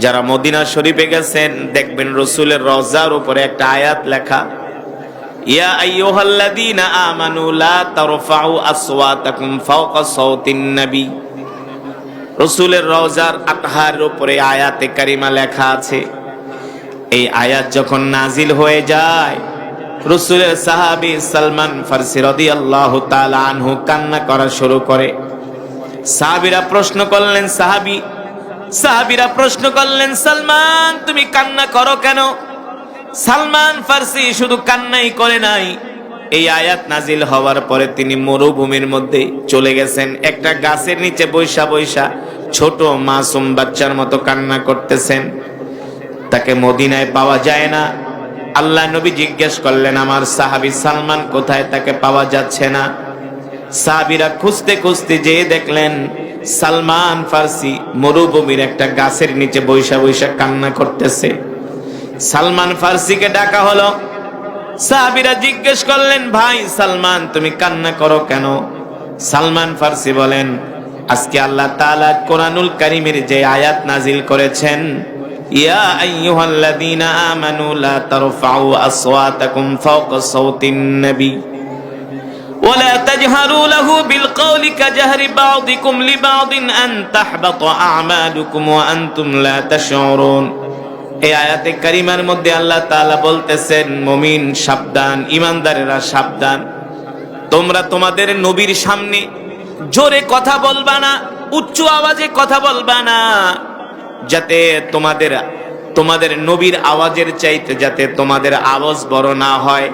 যারা মদিনা শরীফে গেছেন দেখবেন রাসূলের রওজার উপরে একটা আয়াত লেখা, ইয়া আইয়ুহাল্লাযীনা আমানু লা তারফাউ আসওয়াতাকুম ফাওকা সাওতিন নবী। রাসূলের রওজার আতহারের উপরে আয়াতে কারিমা লেখা আছে। এই আয়াত যখন নাজিল হয়ে যায়, রাসূলের সাহাবী সালমান ফারসি রাদিয়াল্লাহু তাআলা আনহু কান্না করা শুরু করে। সাহাবীরা প্রশ্ন করলেন, সাহাবীরা প্রশ্ন করলেন, সালমান তুমি কান্না করো কেন? সালমান ফারসি শুধু কান্নাই করে নাই, এই আয়াত নাজিল হওয়ার পরে তিনি মরুভূমির মধ্যে চলে গেছেন, একটা গাছের নিচে বৈশা বৈশা ছোট মাসুম বাচ্চার মতো কান্না করতেছেন। তাকে মদিনায় পাওয়া যায় না। আল্লাহ নবী জিজ্ঞেস করলেন, আমার সাহাবী সালমান কোথায়? তাকে পাওয়া যাচ্ছে না। সাহাবীরা খুঁজতে খুঁজতে যেয়ে দেখলেন সালমান ফারসি মরুভূমির একটা গাছের নিচে বৈশা বৈশা কান্না করতেছে। সালমান ফারসিকে ডাকা হলো। সাহাবীরা জিজ্ঞেস করলেন, ভাই সালমান তুমি কান্না করো কেন? সালমান ফারসি বলেন, আজকে আল্লাহ তাআলা কোরআনুল কারীমের যে আয়াত নাজিল করেছেন, ইয়া আইয়ুহাল্লাযীনা আমানু লা তারফাউ আসওয়াতাকুম ফাওকা সাওতিন নবী ওয়া লা তাজহারু লাহু বিল কওলি কাজহরি বা'দিকুম লিবা'দিন আন তাহবাতা আ'মালুকুম ওয়া আনতুম লা তাশউরুন। এই আয়াতে কারিমার মধ্যে আল্লাহ তাআলা বলতেছেন, মুমিন সাবধান, ঈমানদারেরা সাবধান, তোমরা তোমাদের নবীর সামনে জোরে কথা বলবা না, উচ্চ আওয়াজে কথা বলবা না, যাতে তোমাদের নবীর আওয়াজের চাইতে যাতে তোমাদের আওয়াজ বড় না হয়।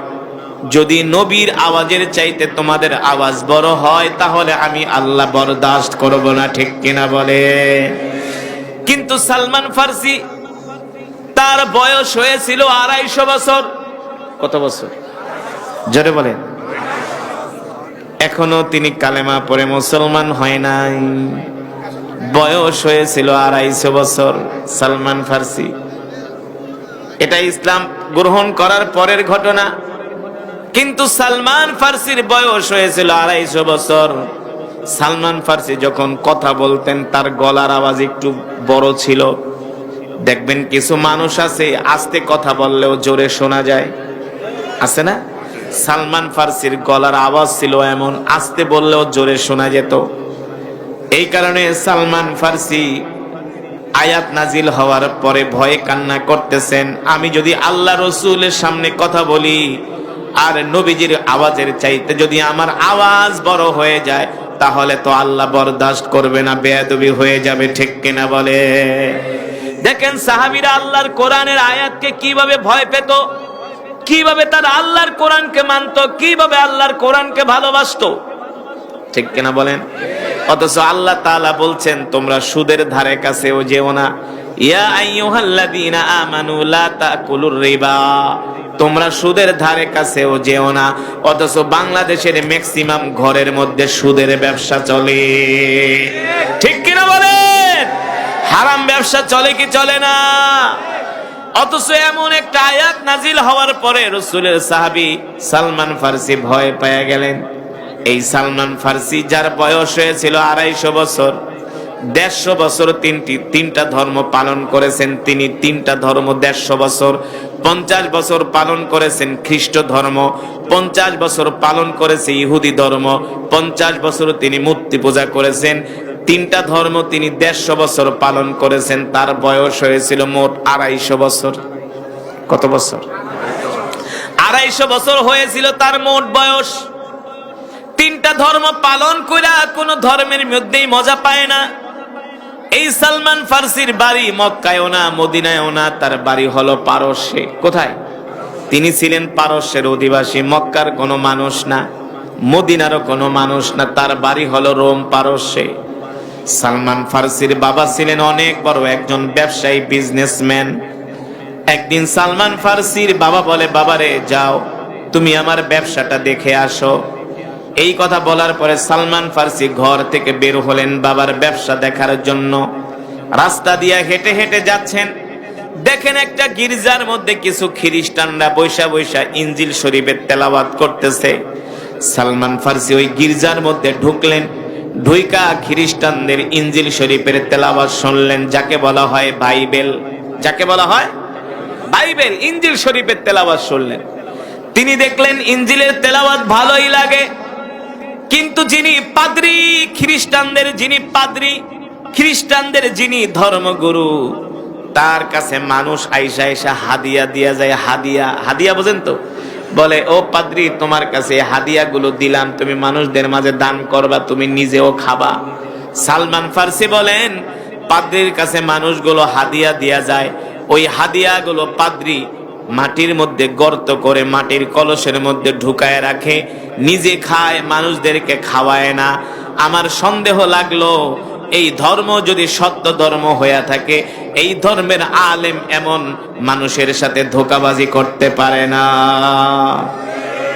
যদি নবীর আওয়াজের চাইতে তোমাদের আওয়াজ বড় হয় তাহলে আমি আল্লাহ বরদাস্ত করব না, ঠিক কিনা বলে? কিন্তু সালমান ফারসি তার বয়স হয়েছিল 250 বছর। কত বছর? জোরে বলেন। এখনো তিনি কালেমা পড়ে মুসলমান হয় নাই। বয়স হয়েছিল 250 বছর সালমান ফারসি। এটা ইসলাম গ্রহণ করার পরের ঘটনা। কিন্তু সালমান ফারসির বয়স হয়েছিল 250 বছর। সালমান ফারসি যখন কথা বলতেন তার গলার আওয়াজ একটু বড় ছিল। দেখবেন কিছু মানুষ আছে আস্তে কথা বললেও জোরে শোনা যায়, আছে না? সালমান ফারসির গলার আওয়াজ ছিল এমন, আস্তে বললেও জোরে শোনা যেত। এই কারণে সালমান ফারসি আয়াত নাজিল হওয়ার পরে ভয়ে কান্না করতেছেন, আমি যদি আল্লাহ রসুলের সামনে কথা বলি আর নবীজির আওয়াজের চাইতে যদি আমার আওয়াজ বড় হয়ে যায় তাহলে তো আল্লাহ বরদাস্ত করবে না, বেয়াদবি হয়ে যাবে, ঠিক কিনা বলে? দেখেন সাহাবীরা আল্লাহর কোরআনের আয়াতকে কিভাবে ভয় পেত, কিভাবে তারা আল্লাহর কোরআনকে মানত, কিভাবে আল্লাহর কোরআনকে ভালোবাসতো, ঠিক কিনা বলেন? অথচ আল্লাহ তাআলা বলছেন তোমরা সুদের ধারে কাছেও যেও না। ইয়া আইয়ুহাল্লাযীনা আমানু লা তাকুলুর রিবা, তোমরা সুদের ধারে কাছেও যেও না। অথচ বাংলাদেশের ম্যাক্সিমাম ঘরের মধ্যে সুদের ব্যবসা চলে, ঠিক কিনা বলেন? হারাম ব্যবসা চলে কি চলে না? অথচ এমন একটা আয়াত নাজিল হওয়ার পরে রাসূলের সাহাবী সালমান ফারসি ভয় পেয়ে গেলেন। এই সালমান ফারসি যার বয়স হয়েছিল 250 বছর, 150 বছর তিনটা ধর্ম পালন করেছেন তিনি, 3টা ধর্ম 150 বছর, 50 বছর পালন করেছেন খ্রিস্ট ধর্ম, 50 বছর পালন করেছে ইহুদি ধর্ম, 50 বছর তিনি মূর্তি পূজা করেছেন। 3টা ধর্ম তিনি 150 বছর পালন করেছেন। তার বয়স হয়েছিল মোট 250 বছর। কত বছর? 250 বছর হয়েছিল তার মোট বয়স। 3টা ধর্ম পালন কইরা কোন ধর্মের মধ্যেই মজা পায় না। এই সালমান ফারসির বাড়ি মক্কায়ও না, মদিনায়ও না, তার বাড়ি হলো পারস্যে। কোথায়? তিনি ছিলেন পারস্যের অধিবাসী, মক্কার কোনো মানুষ না, মদিনারও কোনো মানুষ না, তার বাড়ি হলো রোম, পারস্যে। সালমান ফারসির বাবা ছিলেন অনেক বড় একজন ব্যবসায়ী, বিজনেসম্যান। একদিন সালমান ফারসির বাবা বলে, বাবারে যাও তুমি আমার ব্যবসাটা দেখে আসো। এই কথা বলার পরে সালমান ফারসি ঘর থেকে বের হলেন বাবার ব্যবসা দেখার জন্য। রাস্তা দিয়ে হেঁটে হেঁটে যাচ্ছেন, দেখেন একটা গির্জার মধ্যে কিছু খ্রিস্টানরা বৈশা বৈশা ইনজিল শরীফের তেলাওয়াত করতেছে। সালমান ফারসি ওই গির্জার মধ্যে ঢুকলেন, ঢুইকা খ্রিস্টানদের ইনজিল শরীফের তেলাওয়াত শুনলেন, যাকে বলা হয় বাইবেল, যাকে বলা হয় বাইবেল, ইনজিল শরীফের তেলাওয়াত শুনলেন। তিনি দেখলেন ইনজিলের তেলাওয়াত ভালোই লাগে, কিন্তু যিনি পাদ্রী, খ্রিস্টানদের যিনি পাদ্রী, খ্রিস্টানদের যিনি ধর্মগুরু, তার কাছে মানুষ আইসা আইসা হাদিয়া দিয়া যায়। হাদিয়া, হাদিয়া বোঝেন তো? বলে, ও পাদ্রী, তোমার কাছে হাদিয়া গুলো দিলাম, তুমি মানুষদের মাঝে দান করবা, তুমি নিজেও খাবা। সালমান ফার্সি বলেন, পাদ্রীর কাছে মানুষগুলো হাদিয়া দিয়া যায়, ওই হাদিয়া গুলো পাদ্রী মাটির মধ্যে গর্ত করে মাটির কলসের মধ্যে ঢুকায় রাখে, নিজে খায়, মানুষদেরকে খাওয়ায় না। আমার সন্দেহ লাগলো, এই ধর্ম যদি সত্য ধর্ম হয়ে থাকে, এই ধর্মের আলেম এমন মানুষের সাথে ধোঁকাবাজি করতে পারে না।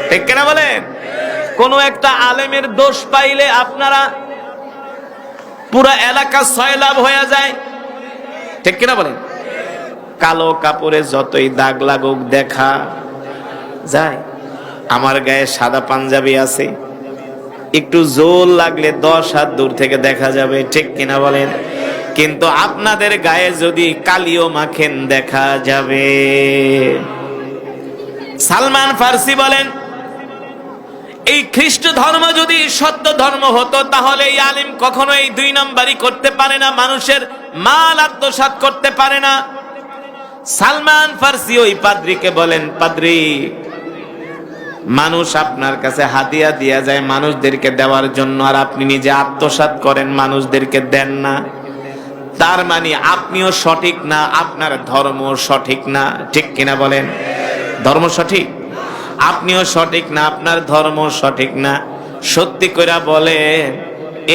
ঠিক কিনা বলেন? কোন একটা আলেমের দোষ পাইলে আপনারা পুরা এলাকা সয়লাভ হয়ে যায়। ঠিক কিনা বলেন? কালো কাপড়ে যতই দাগ লাগুক দেখা যায়, আমার গায়ে সাদা পাঞ্জাবি আছে, একটু জোর লাগলে 10 হাত দূর থেকে দেখা যাবে। ঠিক কিনা বলেন? কিন্তু আপনাদের গায়ে যদি কালিও মাখেন দেখা যাবে। সালমান ফার্সি বলেন, এই খ্রিস্ট ধর্ম যদি সত্য ধর্ম হতো, তাহলে এই আলিম কখনো এই 2 নাম্বারই করতে পারে না, মানুষের মাল আত্মসাৎ করতে পারে না। সালমান ফার্সি ওই পাদ্রীকে বলেন, পাদ্রী, মানুষ আপনার কাছে হাদিয়া দিয়া যায় মানুষদেরকে দেওয়ার জন্য, আর আপনি নিজে আত্মসাৎ করেন, মানুষদেরকে দেন না। তার মানে আপনিও সঠিক না, আপনার ধর্ম সঠিক না। ঠিক কিনা বলেন? ধর্ম সঠিক, আপনিও সঠিক না, আপনার ধর্ম সঠিক না। সত্যি করে বলেন,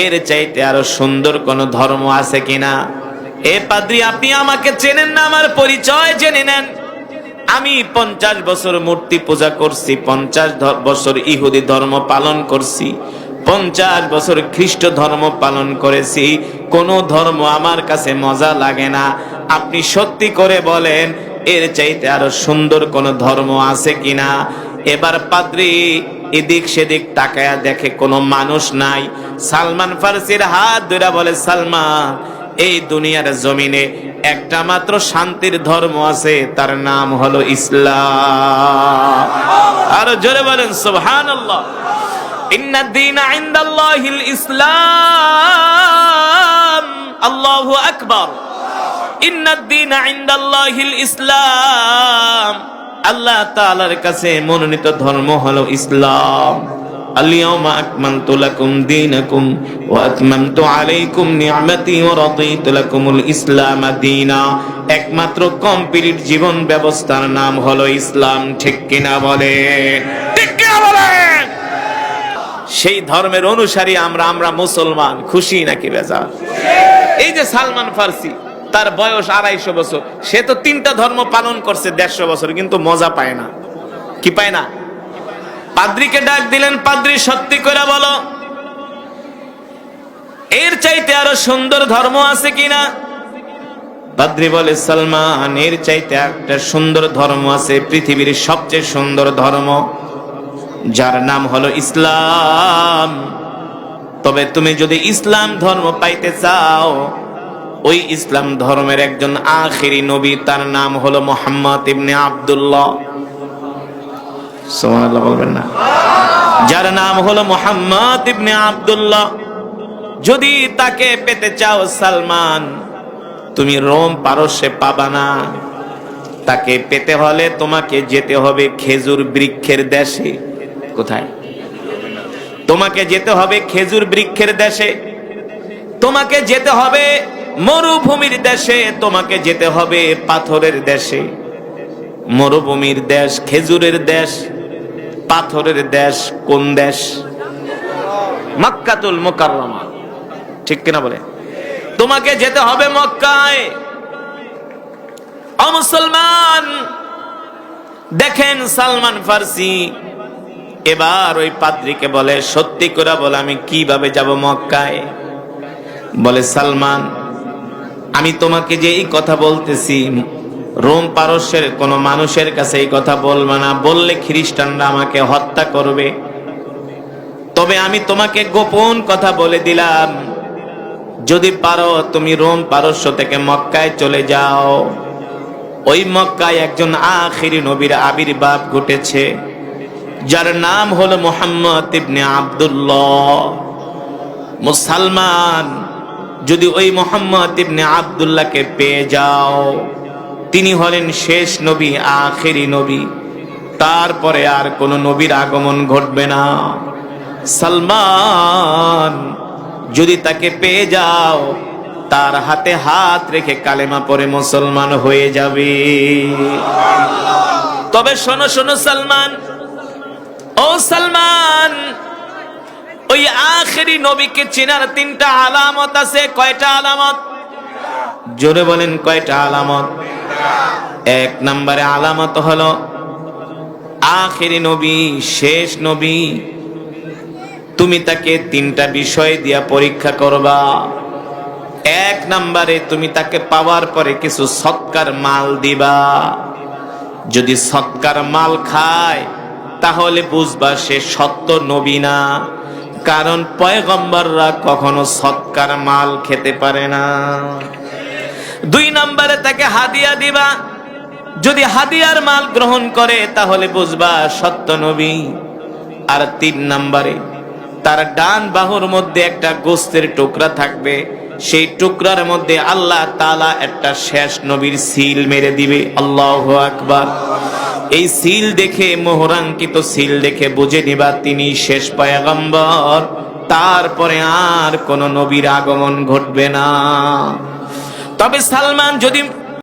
এর চাইতে আরো সুন্দর কোন ধর্ম আছে কিনা? এ পাদ্রী, আপনি আমাকে চেনেন না, আমার পরিচয় জেনে নেন। আমি 50 বছর মূর্তি পূজা করছি, 50 বছর ইহুদি ধর্ম পালন করছি, 50 বছর খ্রিস্ট ধর্ম পালন করেছি, কোন ধর্ম আমার কাছে মজা লাগে না। আপনি সত্যি করে বলেন, এর চাইতে আরো সুন্দর কোন ধর্ম আছে কিনা? এবার পাদ্রী এদিক সেদিক তাকায়া দেখে কোনো মানুষ নাই। সালমান ফার্সির হাত ধরে বলে, সালমান, এই দুনিয়ার জমিনে একটা মাত্র শান্তির ধর্ম আছে, তার নাম হলো ইসলাম। আর জোরে বলেন সুবহানাল্লাহ। ইন্নাদ দীনা ইনদাল্লাহিল ইসলাম, আল্লাহু আকবার। ইন্নাদ দীনা ইনদাল্লাহিল ইসলাম, আল্লাহ তাআলার কাছে মনোনীত ধর্ম হলো ইসলাম। আল-ইয়াওমা আকমালতু লাকুম দীনাকুম ওয়া আতমামতু আলাইকুম নি'মাতি ওয়া রাদিতু লাকুমুল ইসলাম দীনা। একমাত্র কমপ্লিট জীবন ব্যবস্থার নাম হলো ইসলাম। ঠিক কিনা বলেন? ঠিক কিনা বলেন? সেই ধর্মের অনুসারী আমরা মুসলমান। খুশি নাকি বেজার? এই যে সালমান ফার্সি, তার বয়স 250 বছর, সে তো 3টা ধর্ম পালন করছে 150 বছর, কিন্তু মজা পায় না। কি পায় না? পাদ্রীকে ডাক দিলেন, পাদ্রী, সত্যি করে বলো, এর চাইতে আরো সুন্দর ধর্ম আছে কিনা? পাদ্রী বলে, সালমান, এর চাইতে একটা সুন্দর ধর্ম আছে, পৃথিবীর সবচেয়ে সুন্দর ধর্ম, যার নাম হলো ইসলাম। তবে তুমি যদি ইসলাম ধর্ম পাইতে চাও, ওই ইসলাম ধর্মের একজন আখিরি নবী, তার নাম হলো মুহাম্মদ ইবনে আব্দুল্লাহ। সুবহানাল্লাহ বলবেন না? যার নাম হলো মুহাম্মদ ইবনে আব্দুল্লাহ। যদি তাকে পেতে চাও সালমান, তুমি রোম পারস্যে পাবা না। তাকে পেতে হলে তোমাকে যেতে হবে খেজুর বৃক্ষের দেশে। কোথায়? তোমাকে যেতে হবে খেজুর বৃক্ষের দেশে, তোমাকে যেতে হবে মরুভূমির দেশে, তোমাকে যেতে হবে পাথরের দেশে। মরুভূমির দেশ, খেজুরের দেশ, পাথরের দেশ কোন দেশ? মক্কাতুল মুকাররমা। ঠিক কিনা বলে? তোমাকে যেতে হবে মক্কায়। ও মুসলমান, দেখেন সালমান ফার্সি এবার ওই পাদ্রীকে বলে, সত্যি করে বলে, আমি কিভাবে যাব মক্কায়? বলে, সালমান, আমি তোমাকে যে এই কথা বলতেছি, রোম পারস্যের কোন মানুষের কাছে এই কথা বলবে না, বললে খ্রিস্টানরা আমাকে হত্যা করবে। তবে আমি তোমাকে গোপন কথা বলে দিলাম, যদি পারো তুমি রোম পারস্য থেকে মক্কায় চলে যাও। ওই মক্কায় একজন আখিরি নবীর আবির্ভাব ঘটেছে, যার নাম হলো মুহাম্মদ ইবনে আব্দুল্লাহ। মুসলমান যদি ওই মুহাম্মদ ইবনে আব্দুল্লাহকে পেয়ে যাও, তিনি হলেন শেষ নবী, আখিরি নবী। তারপরে আর কোন নবীর আগমন ঘটবে না। সালমান যদি তাকে পেয়ে যাও, তার হাতে হাত রেখে কালেমা পড়ে মুসলমান হয়ে যাবে। তবে শোনো শোনো সালমান, ও সালমান, ওই আখেরি নবীকে চেনার 3টা আলামত আছে। কয়টা আলামত? জোরে বলেন, কয়টা আলামত? 1 নম্বরে আলামত হলো আখেরি নবী, শেষ নবী, তুমি তাকে 3টা বিষয় দিয়া পরীক্ষা করবা। 1 নম্বরে তুমি তাকে পাওয়ার পরে কিছু সৎকার মাল দিবা। যদি সৎকার মাল খায় তাহলে বুঝবা সে সত্য নবী না, কারণ পয়গম্বররা কখনো সৎকার মাল খেতে পারে না। 2 নম্বরে তাকে হাদিয়া দিবা। যদি হাদিয়ার মাল গ্রহণ করে তাহলে বুঝবা সত্য নবী। আর 3 নম্বরে তার ডান বাহুর মধ্যে একটা গোস্তের টুকরা থাকবে, সেই টুকরার মধ্যে আল্লাহ তাআলা একটা শেষ নবীর সিল মেরে দিবে। আল্লাহু আকবার। এই সিল দেখে, মোহরাঙ্কিত সিল দেখে বুঝে নিবা তিনি শেষ পয়গম্বর, তারপরে আর কোন নবীর আগমন ঘটবে না। তবে সালমান, যদি